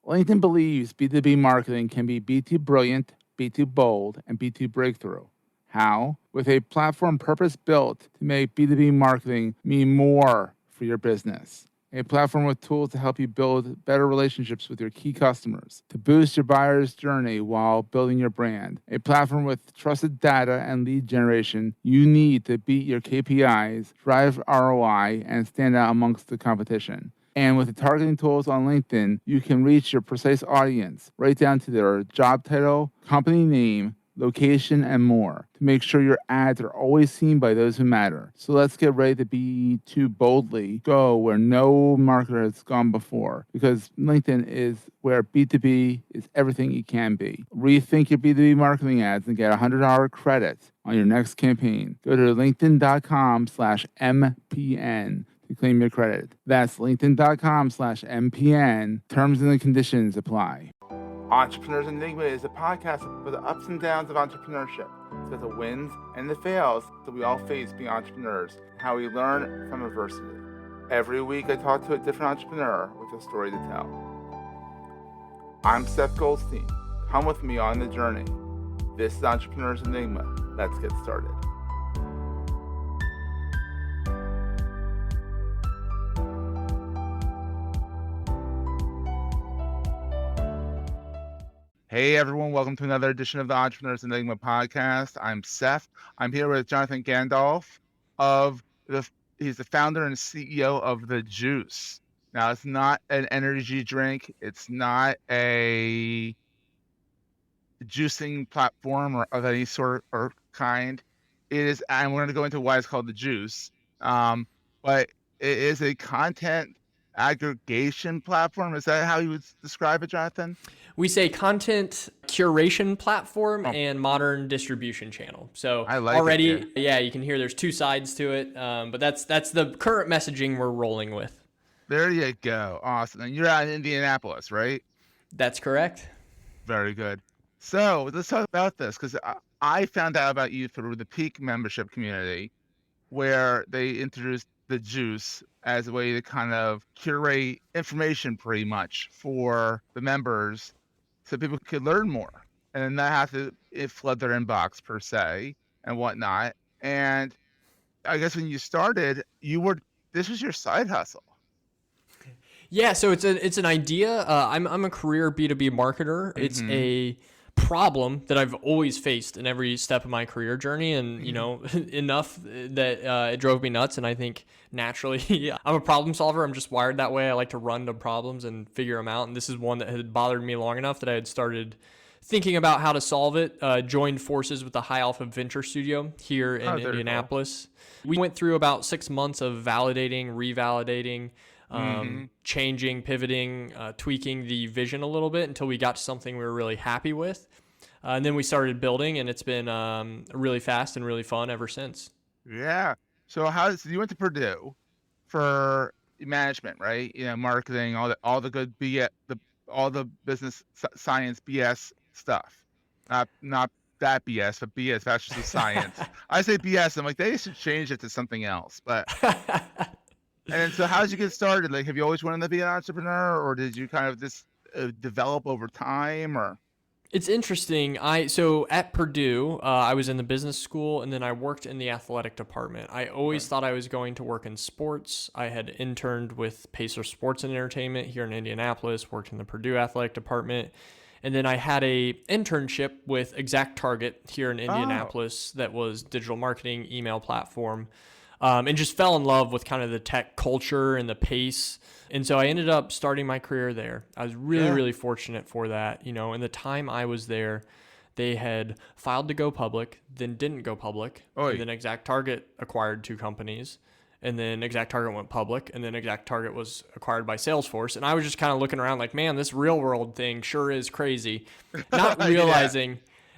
LinkedIn believes B2B marketing can be B2 brilliant, B2 bold, and B2 breakthrough. How? With a platform purpose-built to make B2B marketing mean more for your business. A platform with tools to help you build better relationships with your key customers, to boost your buyer's journey while building your brand. A platform with trusted data and lead generation you need to beat your KPIs, drive ROI, and stand out amongst the competition. And with the targeting tools on LinkedIn, you can reach your precise audience right down to their job title, company name, location, and more to make sure your ads are always seen by those who matter. So let's get ready to B2 boldly go where no marketer has gone before, because LinkedIn is where B2B is everything it can be. Rethink your B2B marketing ads and get $100 credit on your next campaign. Go to linkedin.com/MPN to claim your credit. That's linkedin.com/MPN. Terms and conditions apply. Entrepreneurs Enigma is a podcast for the ups and downs of entrepreneurship. It's got the wins and the fails that we all face being entrepreneurs, and how we learn from adversity. Every week I talk to a different entrepreneur with a story to tell. I'm Seth Goldstein. Come with me on the journey. This is Entrepreneurs Enigma. Let's get started. Hey everyone, welcome to another edition of the Entrepreneurs Enigma podcast. I'm Seth. I'm here with Jonthan Gandolf he's the founder and CEO of The Juice. Now, it's not an energy drink. It's not a juicing platform or of any sort or kind. It is, and we're going to go into why it's called The Juice. But it is a content aggregation platform. Is that how you would describe it, Jonthan? We say content curation platform and modern distribution channel. So I like already, you can hear there's two sides to it. But that's the current messaging we're rolling with. There you go. Awesome. And you're out in Indianapolis, right? That's correct. Very good. So let's talk about this, because I found out about you through the Peak membership community, where they introduced The Juice as a way to kind of curate information pretty much for the members so people could learn more and not have to flood their inbox per se and whatnot. And I guess when you started, this was your side hustle. Yeah, so it's an idea. I'm a career B2B marketer. Mm-hmm. It's a problem that I've always faced in every step of my career journey, and enough that it drove me nuts. And I think naturally I'm a problem solver. I'm just wired that way. I like to run to problems and figure them out, and this is one that had bothered me long enough that I had started thinking about how to solve it. Joined forces with the High Alpha Venture Studio here in Indianapolis. We went through about 6 months of validating, revalidating, changing, pivoting, tweaking the vision a little bit until we got to something we were really happy with. And then we started building, and it's been really fast and really fun ever since. Yeah. So you went to Perdue for management, right? Marketing, all the good BS, all the business science BS stuff. Not that BS, but BS, Bachelor's of Science. I say BS, I'm like, they should change it to something else. But and so how did you get started? Like, have you always wanted to be an entrepreneur, or did you kind of just develop over time, or? It's interesting. So at Purdue, I was in the business school, and then I worked in the athletic department. I always thought I was going to work in sports. I had interned with Pacer Sports and Entertainment here in Indianapolis, worked in the Purdue athletic department. And then I had a internship with ExactTarget here in Indianapolis that was digital marketing, email platform. And just fell in love with kind of the tech culture and the pace. And so I ended up starting my career there. I was really fortunate for that. In the time I was there, they had filed to go public, then didn't go public. And then ExactTarget acquired two companies. And then ExactTarget went public. And then ExactTarget was acquired by Salesforce. And I was just kind of looking around like, man, this real world thing sure is crazy.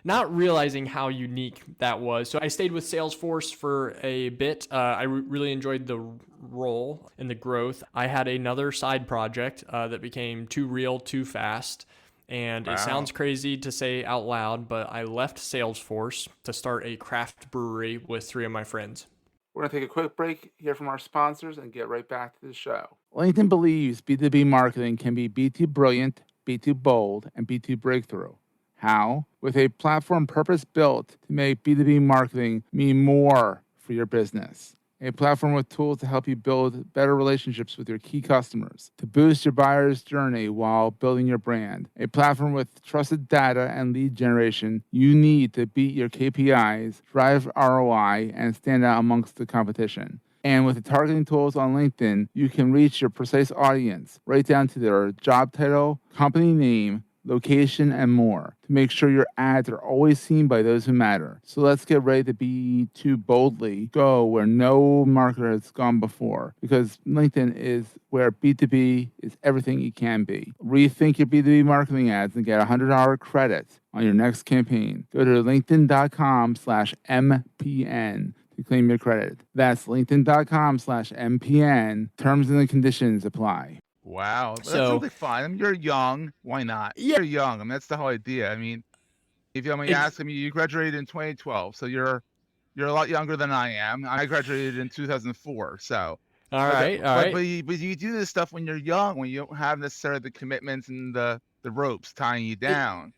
Not realizing how unique that was. So I stayed with Salesforce for a bit. I really enjoyed the role and the growth. I had another side project that became too real, too fast. And It sounds crazy to say out loud, but I left Salesforce to start a craft brewery with 3 of my friends. We're going to take a quick break, hear from our sponsors, and get right back to the show. LinkedIn believes B2B marketing can be B2 brilliant, B2 Bold, and B2 Breakthrough. How? With a platform purpose-built to make B2B marketing mean more for your business. A platform with tools to help you build better relationships with your key customers, to boost your buyer's journey while building your brand. A platform with trusted data and lead generation you need to beat your KPIs, drive ROI, and stand out amongst the competition. And with the targeting tools on LinkedIn, you can reach your precise audience right down to their job title, company name, location, and more to make sure your ads are always seen by those who matter. So let's get ready to be too boldly go where no marketer has gone before, because LinkedIn is where B2B is everything it can be. Rethink your B2B marketing ads and get $100 credit on your next campaign. Go to linkedin.com/MPN to claim your credit. That's linkedin.com/MPN. Terms and conditions apply. Wow, that sounds like fun. I mean, you're young. Why not? Yeah. You're young. I mean, that's the whole idea. I mean, if you want me to ask, I mean, you graduated in 2012, so you're a lot younger than I am. I graduated in 2004, so. All right. But you do this stuff when you're young, when you don't have necessarily the commitments and the ropes tying you down.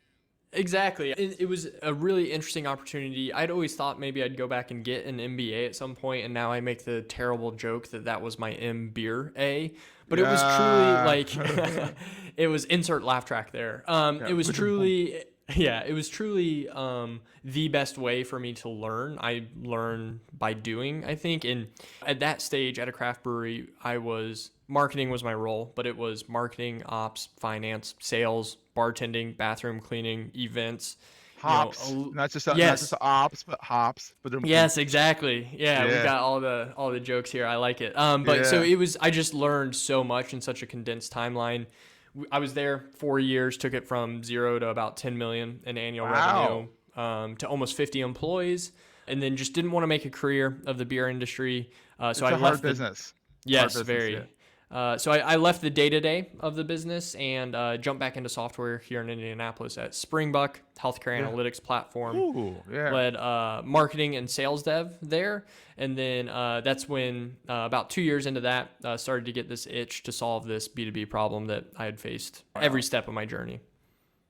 Exactly. It was a really interesting opportunity. I'd always thought maybe I'd go back and get an MBA at some point, and now I make the terrible joke that was my MBA. But it was truly like, it was insert laugh track there. It was truly, the best way for me to learn. I learn by doing, I think. And at that stage at a craft brewery, marketing was my role, but it was marketing, ops, finance, sales, bartending, bathroom cleaning, events. Hops, not just ops, but hops. Yes, exactly. Yeah, we got all the jokes here. I like it. So I just learned so much in such a condensed timeline. I was there 4 years, took it from 0 to about 10 million in annual revenue, to almost 50 employees, and then just didn't want to make a career of the beer industry. So I left business. Yes, very. Yeah. So I left the day-to-day of the business and jumped back into software here in Indianapolis at Springbuck, healthcare analytics platform. Ooh, yeah. Led marketing and sales dev there. And then that's when, about 2 years into that, started to get this itch to solve this B2B problem that I had faced every step of my journey.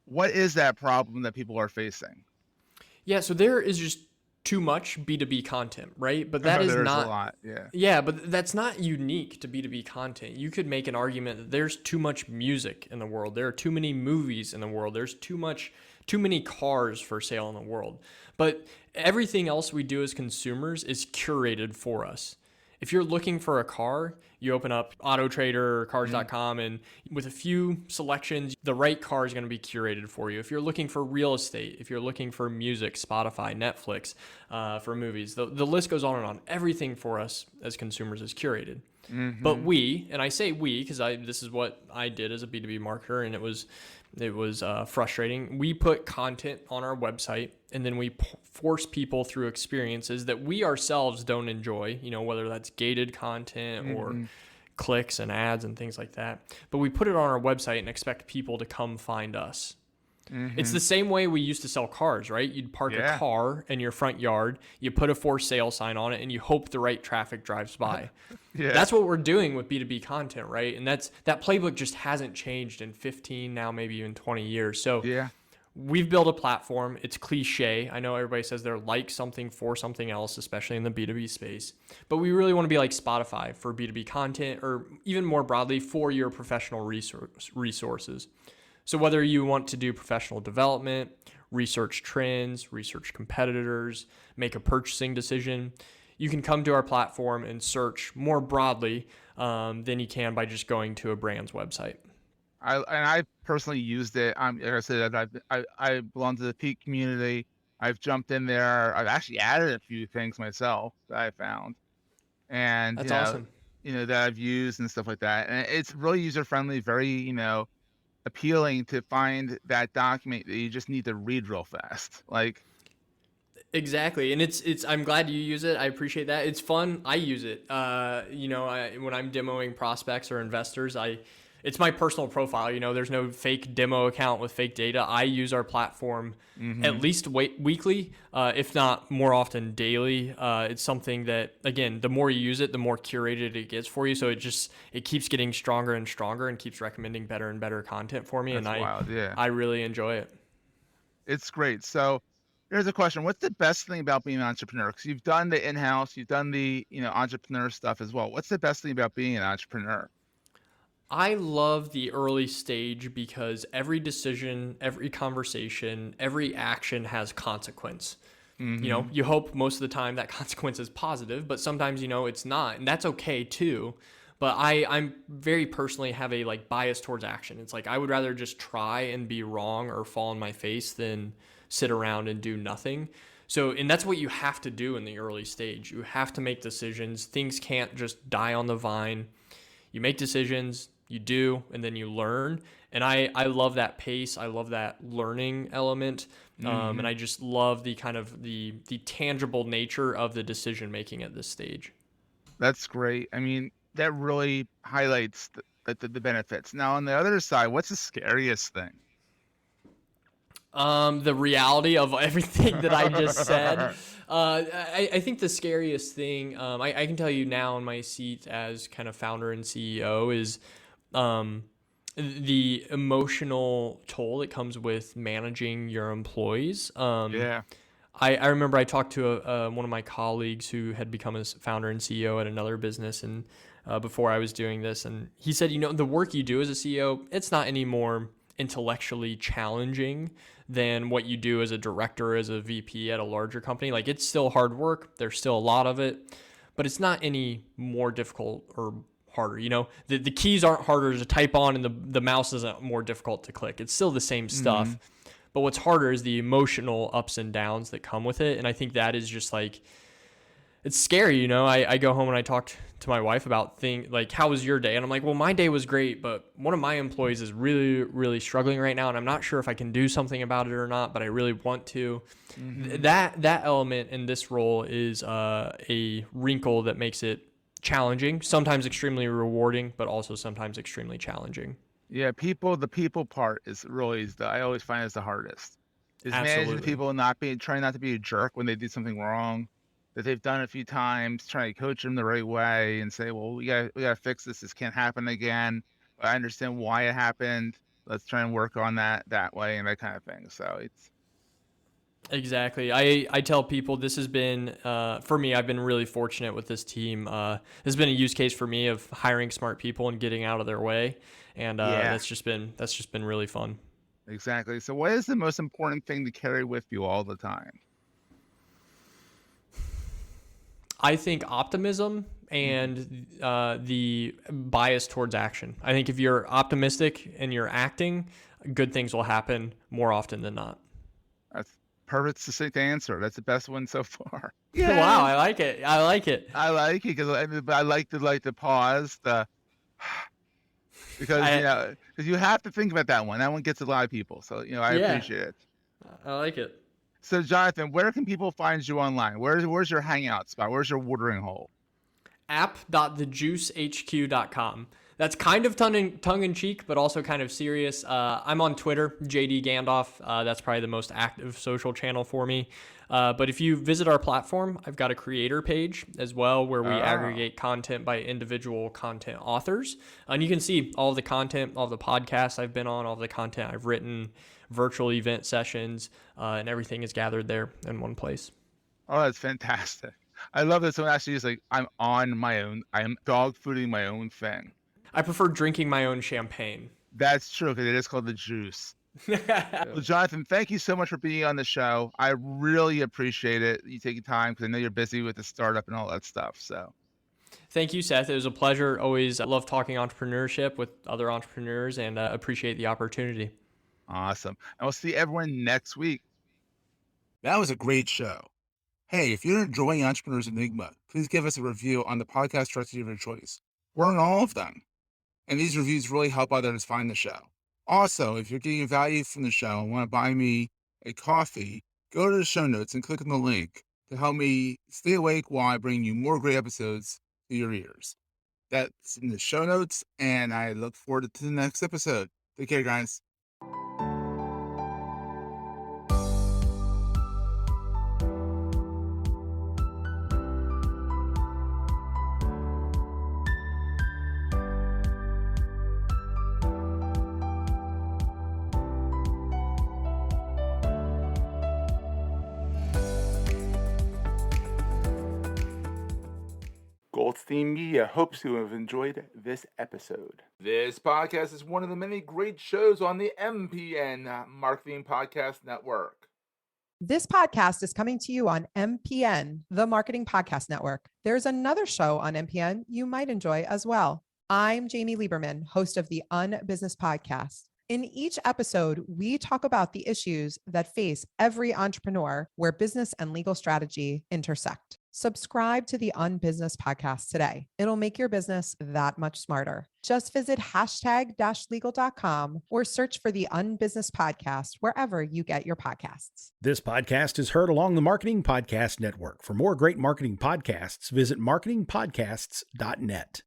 What is that problem that people are facing? Yeah, so there is just too much B2B content, right? But that is not a lot. But that's not unique to B2B content. You could make an argument that there's too much music in the world. There are too many movies in the world. There's too many cars for sale in the world. But everything else we do as consumers is curated for us. If you're looking for a car, you open up AutoTrader or Cars.com, and with a few selections, the right car is going to be curated for you. If you're looking for real estate, if you're looking for music, Spotify, Netflix, for movies, the list goes on and on. Everything for us as consumers is curated. Mm-hmm. But and I say we because this is what I did as a B2B marketer, and it was frustrating. We put content on our website, and then we force people through experiences that we ourselves don't enjoy, whether that's gated content or clicks and ads and things like that. But we put it on our website and expect people to come find us. Mm-hmm. It's the same way we used to sell cars, right? You'd park a car in your front yard, you put a for sale sign on it, and you hope the right traffic drives by. That's what we're doing with B2B content, right? And that playbook just hasn't changed in 15, now maybe even 20 years. So we've built a platform. It's cliche. I know everybody says they're like something for something else, especially in the B2B space. But we really want to be like Spotify for B2B content, or even more broadly for your professional resources. So whether you want to do professional development, research trends, research competitors, make a purchasing decision, you can come to our platform and search more broadly than you can by just going to a brand's website. I personally used it. Like I said, I belong to the Peak community. I've jumped in there. I've actually added a few things myself that I found, and that's awesome. That I've used and stuff like that. And it's really user friendly, very appealing to find that document that you just need to read real fast. Exactly. And it's I'm glad you use it. I appreciate that. It's fun. I use it. When I'm demoing prospects or investors, it's my personal profile. There's no fake demo account with fake data. I use our platform at least weekly, if not more often daily. It's something that, again, the more you use it, the more curated it gets for you. So it keeps getting stronger and stronger and keeps recommending better and better content for me. That's wild. Yeah. I really enjoy it. It's great. So here's a question. What's the best thing about being an entrepreneur? Because you've done the in-house, you've done the, entrepreneur stuff as well. What's the best thing about being an entrepreneur? I love the early stage because every decision, every conversation, every action has consequence. You hope most of the time that consequence is positive, but sometimes, it's not. And that's okay too. But I'm very personally have a bias towards action. It's I would rather just try and be wrong or fall on my face than sit around and do nothing. So, and that's what you have to do in the early stage. You have to make decisions. Things can't just die on the vine. You make decisions, you do, and then you learn. And I love that pace. I love that learning element. And I just love the kind of the tangible nature of the decision making at this stage. That's great. I mean, that really highlights the benefits. Now, on the other side, what's the scariest thing? The reality of everything that I just said. I think the scariest thing, I can tell you now in my seat as kind of founder and CEO, is the emotional toll that comes with managing your employees. Yeah. I remember I talked to one of my colleagues who had become a founder and CEO at another business, and before I was doing this, and he said, the work you do as a CEO, it's not any more intellectually challenging than what you do as a director, as a VP at a larger company. It's still hard work. There's still a lot of it, but it's not any more difficult or harder. The keys aren't harder to type on, and the mouse isn't more difficult to click. It's still the same stuff. But what's harder is the emotional ups and downs that come with it. And I think that is just it's scary. I go home and I talk to my wife about things how was your day? And I'm like, well, my day was great, but one of my employees is really, really struggling right now. And I'm not sure if I can do something about it or not, but I really want to. That element in this role is a wrinkle that makes it challenging, sometimes extremely rewarding, but also sometimes extremely challenging. Yeah, the people part is really I always find is the hardest. Is Absolutely. managing people trying not to be a jerk when they do something wrong that they've done a few times, trying to coach them the right way and say, well, we gotta fix this. This can't happen again. I understand why it happened. Let's try and work on that way and that kind of thing. So it's exactly. I tell people this has been, for me, I've been really fortunate with this team. This has been a use case for me of hiring smart people and getting out of their way. And that's just been really fun. Exactly. So what is the most important thing to carry with you all the time? I think optimism and the bias towards action. I think if you're optimistic and you're acting, good things will happen more often than not. That's perfect, succinct answer. That's the best one so far. Yeah. Wow, I like it. I like it because I like to pause because you have to think about that one. That one gets a lot of people. So I appreciate it. I like it. So Jonthan, where can people find you online? Where's your hangout spot? Where's your watering hole? app.thejuicehq.com. That's kind of tongue in cheek, but also kind of serious. I'm on Twitter, JD Gandolf. That's probably the most active social channel for me. But if you visit our platform, I've got a creator page as well where we aggregate content by individual content authors. And you can see all of the content, all of the podcasts I've been on, all of the content I've written, virtual event sessions, and everything is gathered there in one place. Oh, that's fantastic. I love that someone actually is I'm on my own. I am dog fooding my own thing. I prefer drinking my own champagne. That's true, because it is called the juice. Well, Jonthan, thank you so much for being on the show. I really appreciate it. You taking time, because I know you're busy with the startup and all that stuff. So, thank you, Seth. It was a pleasure. Always love talking entrepreneurship with other entrepreneurs, and appreciate the opportunity. Awesome. And we'll see everyone next week. That was a great show. Hey, if you're enjoying Entrepreneurs Enigma, please give us a review on the podcast directory of your choice. We're on all of them. And these reviews really help others find the show. Also, if you're getting value from the show and want to buy me a coffee, go to the show notes and click on the link to help me stay awake while I bring you more great episodes to your ears. That's in the show notes, and I look forward to the next episode. Take care, guys. Goldstein Media hopes you have enjoyed this episode. This podcast is one of the many great shows on the MPN Marketing Podcast Network. This podcast is coming to you on MPN, the Marketing Podcast Network. There's another show on MPN you might enjoy as well. I'm Jamie Lieberman, host of the Unbusiness Podcast. In each episode, we talk about the issues that face every entrepreneur where business and legal strategy intersect. Subscribe to the Unbusiness Podcast today. It'll make your business that much smarter. Just visit #legal.com or search for the Unbusiness Podcast wherever you get your podcasts. This podcast is heard along the Marketing Podcast Network. For more great marketing podcasts, visit marketingpodcasts.net.